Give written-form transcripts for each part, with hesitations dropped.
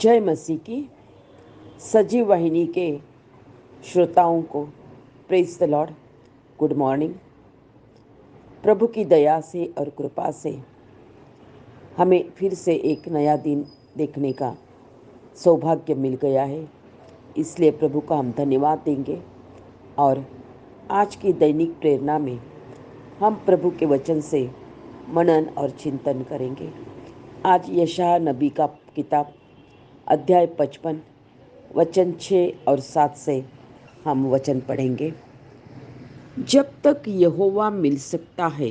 जय मसीह की सजीव वाहिनी के श्रोताओं को praise the lord. Good morning. प्रभु की दया से और कृपा से हमें फिर से एक नया दिन देखने का सौभाग्य मिल गया है, इसलिए प्रभु का हम धन्यवाद देंगे। और आज की दैनिक प्रेरणा में हम प्रभु के वचन से मनन और चिंतन करेंगे। आज यशायाह नबी का किताब अध्याय 55 वचन 6 और 7 से हम वचन पढ़ेंगे। जब तक यहोवा मिल सकता है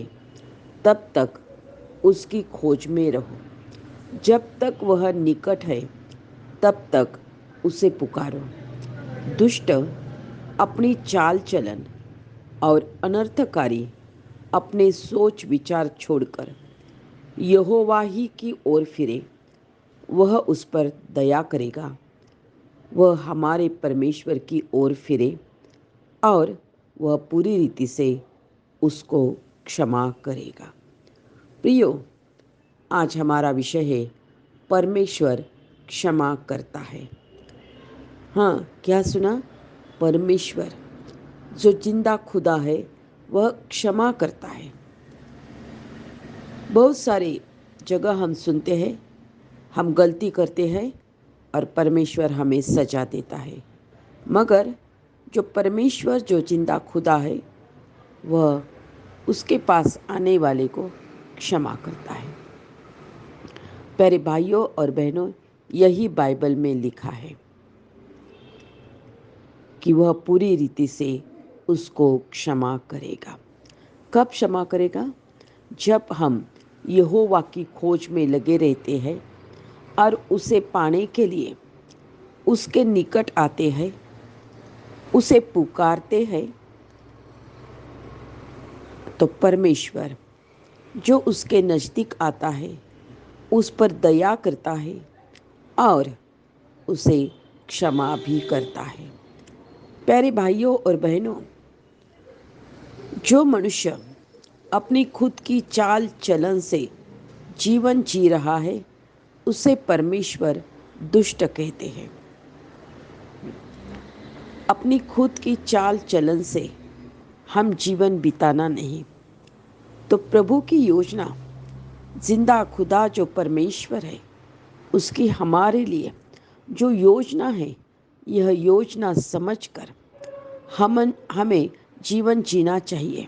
तब तक उसकी खोज में रहो, जब तक वह निकट है तब तक उसे पुकारो। दुष्ट अपनी चाल चलन और अनर्थकारी अपने सोच विचार छोड़कर यहोवा ही की ओर फिरे, वह उस पर दया करेगा। वह हमारे परमेश्वर की ओर फिरे और वह पूरी रीति से उसको क्षमा करेगा। प्रियो, आज हमारा विषय है परमेश्वर क्षमा करता है। हाँ, क्या सुना? परमेश्वर जो जिंदा खुदा है वह क्षमा करता है। बहुत सारी जगह हम सुनते हैं, हम गलती करते हैं और परमेश्वर हमें सजा देता है, मगर जो परमेश्वर जो जिंदा खुदा है वह उसके पास आने वाले को क्षमा करता है। प्यारे भाइयों और बहनों, यही बाइबल में लिखा है कि वह पूरी रीति से उसको क्षमा करेगा। कब क्षमा करेगा? जब हम यहोवा की खोज में लगे रहते हैं और उसे पाने के लिए उसके निकट आते हैं, उसे पुकारते हैं, तो परमेश्वर जो उसके नज़दीक आता है उस पर दया करता है और उसे क्षमा भी करता है। प्यारे भाइयों और बहनों, जो मनुष्य अपनी खुद की चाल चलन से जीवन जी रहा है उसे परमेश्वर दुष्ट कहते हैं। अपनी खुद की चाल चलन से हम जीवन बिताना नहीं, तो प्रभु की योजना, जिंदा खुदा जो परमेश्वर है उसकी हमारे लिए जो योजना है, यह योजना समझकर हमें जीवन जीना चाहिए।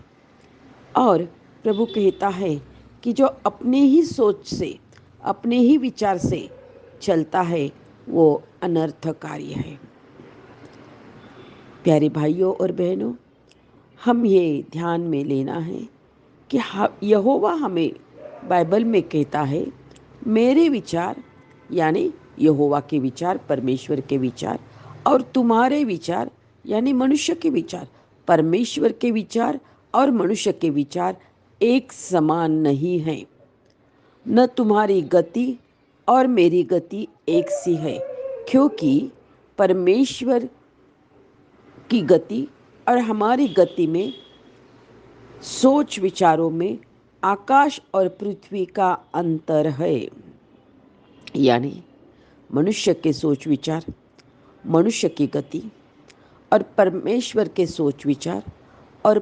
और प्रभु कहता है कि जो अपने ही सोच से, अपने ही विचार से चलता है वो अनर्थकारी है। प्यारे भाइयों और बहनों, हम ये ध्यान में लेना है कि यहोवा हमें बाइबल में कहता है, मेरे विचार यानी यहोवा के विचार, परमेश्वर के विचार, और तुम्हारे विचार यानी मनुष्य के विचार, परमेश्वर के विचार और मनुष्य के विचार एक समान नहीं हैं। न तुम्हारी गति और मेरी गति एक सी है, क्योंकि परमेश्वर की गति और हमारी गति में, सोच विचारों में आकाश और पृथ्वी का अंतर है। यानी मनुष्य के सोच विचार, मनुष्य की गति और परमेश्वर के सोच विचार और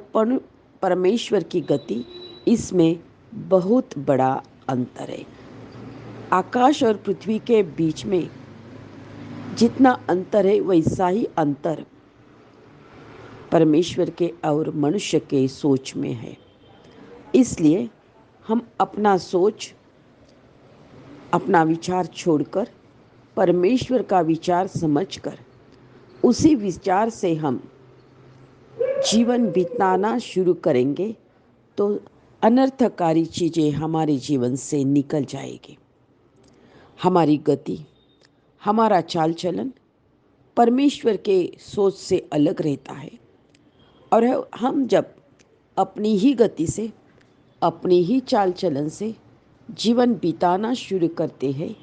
परमेश्वर की गति, इसमें बहुत बड़ा अंतर है। आकाश और पृथ्वी के बीच में जितना अंतर है वैसा ही अंतर परमेश्वर के और मनुष्य के सोच में है। इसलिए हम अपना सोच, अपना विचार छोड़कर परमेश्वर का विचार समझकर उसी विचार से हम जीवन बिताना शुरू करेंगे तो अनर्थकारी चीज़ें हमारे जीवन से निकल जाएगी। हमारी गति, हमारा चाल चलन परमेश्वर के सोच से अलग रहता है, और हम जब अपनी ही गति से, अपनी ही चाल चलन से जीवन बिताना शुरू करते हैं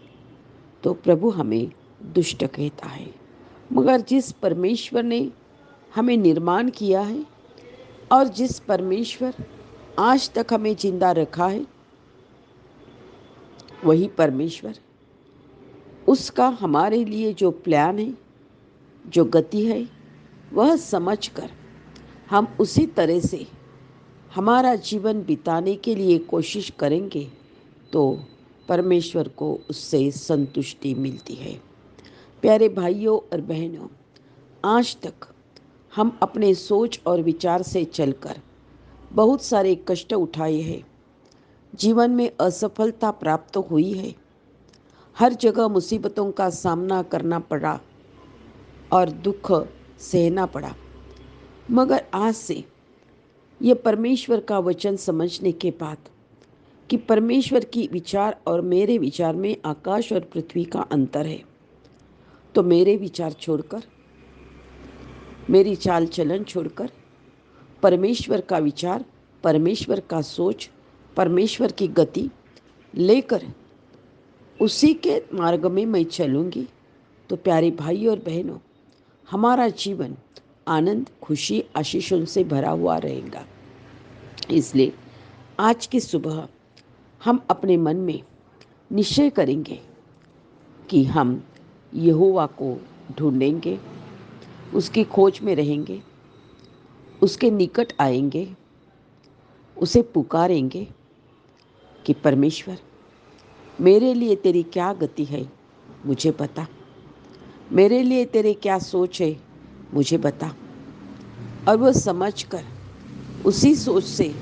तो प्रभु हमें दुष्ट कहता है। मगर जिस परमेश्वर ने हमें निर्माण किया है और जिस परमेश्वर आज तक हमें जिंदा रखा है, वही परमेश्वर उसका हमारे लिए जो प्लान है, जो गति है, वह समझकर हम उसी तरह से हमारा जीवन बिताने के लिए कोशिश करेंगे तो परमेश्वर को उससे संतुष्टि मिलती है। प्यारे भाइयों और बहनों, आज तक हम अपने सोच और विचार से चलकर बहुत सारे कष्ट उठाए हैं। जीवन में असफलता प्राप्त हुई है। हर जगह मुसीबतों का सामना करना पड़ा और दुख सहना पड़ा। मगर आज से ये परमेश्वर का वचन समझने के बाद कि परमेश्वर की विचार और मेरे विचार में आकाश और पृथ्वी का अंतर है, तो मेरे विचार छोड़कर, मेरी चाल चलन छोड़कर परमेश्वर का विचार, परमेश्वर का सोच, परमेश्वर की गति लेकर उसी के मार्ग में मैं चलूँगी तो प्यारे भाई और बहनों, हमारा जीवन आनंद, खुशी, आशीषों से भरा हुआ रहेगा। इसलिए आज की सुबह हम अपने मन में निश्चय करेंगे कि हम यहोवा को ढूंढेंगे, उसकी खोज में रहेंगे, उसके निकट आएंगे, उसे पुकारेंगे कि परमेश्वर, मेरे लिए तेरी क्या गति है, मुझे बता। मेरे लिए तेरे क्या सोच है, मुझे बता। और वह समझकर उसी सोच से,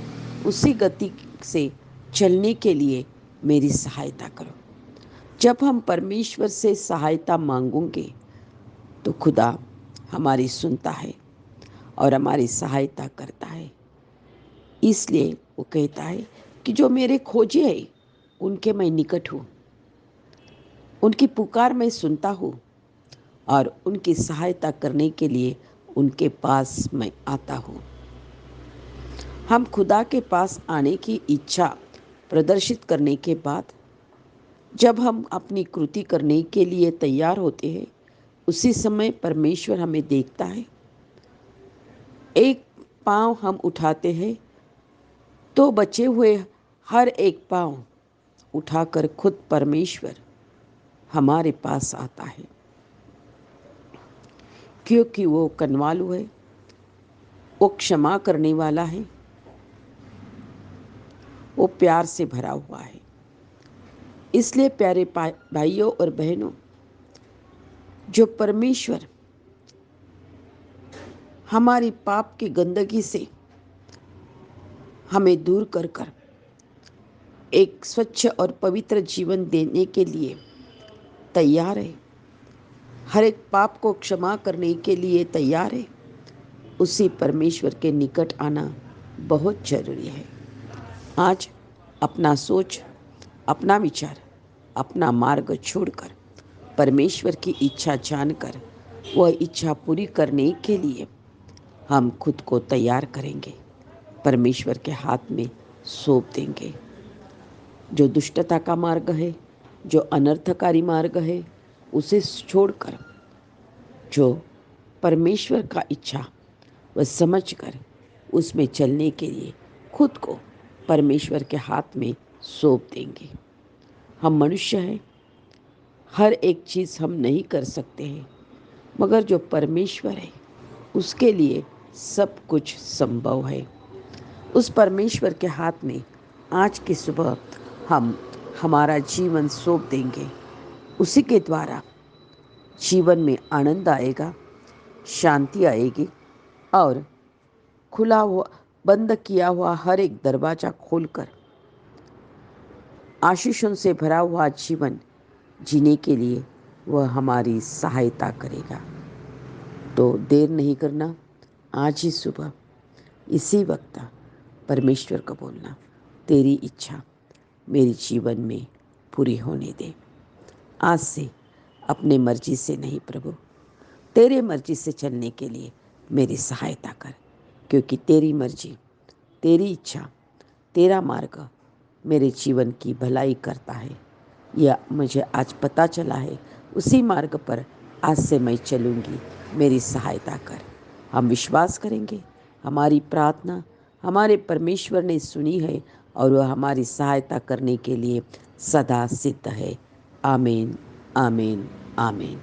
उसी गति से चलने के लिए मेरी सहायता करो। जब हम परमेश्वर से सहायता मांगेंगे तो खुदा हमारी सुनता है और हमारी सहायता करता है। इसलिए वो कहता है कि जो मेरे खोजे हैं उनके मैं निकट हूँ, उनकी पुकार मैं सुनता हूँ और उनकी सहायता करने के लिए उनके पास मैं आता हूँ। हम खुदा के पास आने की इच्छा प्रदर्शित करने के बाद जब हम अपनी कृति करने के लिए तैयार होते हैं, उसी समय परमेश्वर हमें देखता है। एक पाँव हम उठाते हैं तो बचे हुए हर एक पाँव उठाकर खुद परमेश्वर हमारे पास आता है, क्योंकि वो कनवालू है, वो क्षमा करने वाला है, वो प्यार से भरा हुआ है। इसलिए प्यारे भाइयों और बहनों, जो परमेश्वर हमारी पाप की गंदगी से हमें दूर कर कर एक स्वच्छ और पवित्र जीवन देने के लिए तैयार है, हर एक पाप को क्षमा करने के लिए तैयार है, उसी परमेश्वर के निकट आना बहुत जरूरी है। आज अपना सोच, अपना विचार, अपना मार्ग छोड़कर परमेश्वर की इच्छा जानकर वह इच्छा पूरी करने के लिए हम खुद को तैयार करेंगे, परमेश्वर के हाथ में सौंप देंगे। जो दुष्टता का मार्ग है, जो अनर्थकारी मार्ग है, उसे छोड़कर जो परमेश्वर का इच्छा वह समझकर उसमें चलने के लिए खुद को परमेश्वर के हाथ में सौंप देंगे। हम मनुष्य हैं, हर एक चीज़ हम नहीं कर सकते हैं, मगर जो परमेश्वर है उसके लिए सब कुछ संभव है। उस परमेश्वर के हाथ में आज की सुबह हम हमारा जीवन सौंप देंगे। उसी के द्वारा जीवन में आनंद आएगा, शांति आएगी और खुला हुआ, बंद किया हुआ हर एक दरवाजा खोलकर आशीषों से भरा हुआ जीवन जीने के लिए वह हमारी सहायता करेगा। तो देर नहीं करना, आज ही सुबह इसी वक्त परमेश्वर को बोलना, तेरी इच्छा मेरे जीवन में पूरी होने दे। आज से अपने मर्जी से नहीं प्रभु, तेरे मर्जी से चलने के लिए मेरी सहायता कर, क्योंकि तेरी मर्जी, तेरी इच्छा, तेरा मार्ग मेरे जीवन की भलाई करता है। यह मुझे आज पता चला है। उसी मार्ग पर आज से मैं चलूँगी, मेरी सहायता कर। हम विश्वास करेंगे, हमारी प्रार्थना हमारे परमेश्वर ने सुनी है और वह हमारी सहायता करने के लिए सदा सिद्ध है। आमीन, आमीन, आमीन।